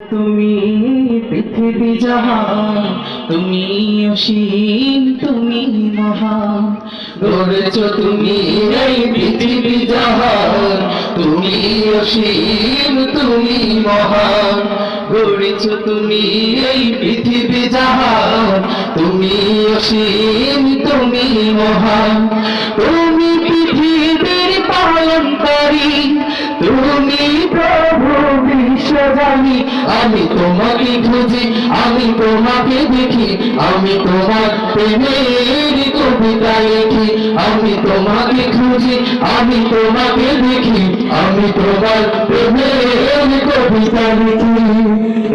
তুমি পৃথিবী জাহান, তুমি অসীম, তুমি মহান। গড়েছো তুমি এই পৃথিবী জাহান, তুমি অসীম, তুমি মহান। গড়েছো তুমি এই পৃথিবী জাহান, তুমি অসীম, তুমি মহান। তুমি পৃথিবীর পালনকারী, তুমি প্রভু বিশ্বজানি। আমি তোমাকে খুঁজি, আমি তোমাকে দেখি, আমি তোমার প্রেমের কবিতা লিখি। আমি তোমাকে খুঁজি, আমি তোমাকে দেখি, আমি তোমার প্রেমের কবিতা লিখি।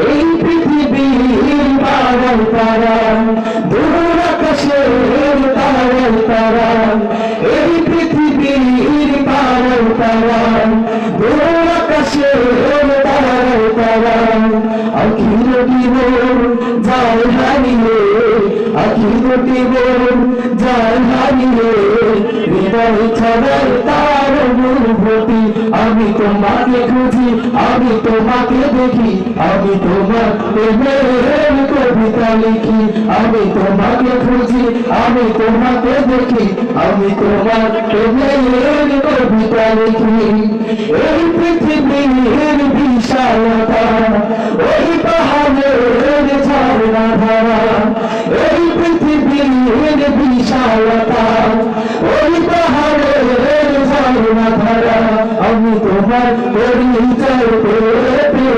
এই পৃথিবীর পাড়ায় তারা, দূর আকাশের তারায় তারা। এই পৃথিবীর পাড়ায় তারা, দূর আকাশের তারায় তারা। আখির জীবন যায় হারিয়ে, আখির জীবন যায় হারিয়ে। হৃদয় ছাড়াই তার অনুভূতি। আমি তোমাকে খুঁজি, আমি তোমাকে দেখি, আমি তোমার প্রেমের কবিতা লিখি। আমি তোমাকে খুঁজি, আমি তোমাকে দেখি, আমি তোমার প্রেমের কবিতা লিখি। এই পৃথিবীর বিশালতা, ওই পাহাড়ের ঝর্ণা ধারা। এই পৃথিবীর বিশালতা, ওই পাহাড়ের ঝর্ণা ধারা। আমি তোমার পরিচয় পেতে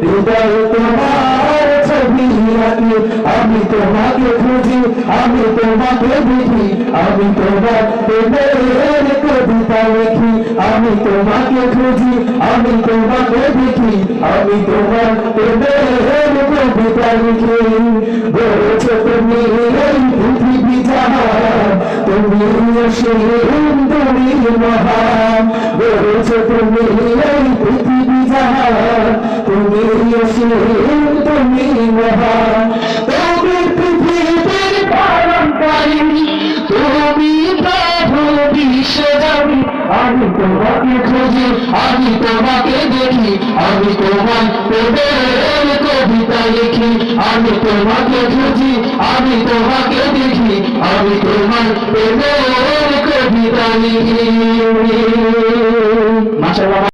হৃদয় তোমার ছবি আঁকি। আমি তোমাকে খুঁজি, আমি তোমাকে দেখি, আমি তোমার প্রেমের কবিতা লিখি। আমি তোমাকে খুঁজি, আমি তোমাকে দেখি, আমি তোমার প্রেমের কবিতা লিখি। বলেছো তুমি এই পৃথিবী জাহান, তুমি অসীম, তুমি মহান। বলেছো তুমি এই পৃথিবী জাহান, তুমি অসীম, তুমি মহান। তুমি পৃথিবীর পালনকারী, তুমি প্রভু বিশ্বজানি। আমি তোমাকে খুঁজি, আমি তোমাকে দেখি, আমি তোমার প্রেমের কবিতা লিখি। আমি তোমাকে খুঁজি, আমি তোমাকে দেখি, আমি তোমার প্রেমের কবিতা লিখি। মাশাআল্লাহ।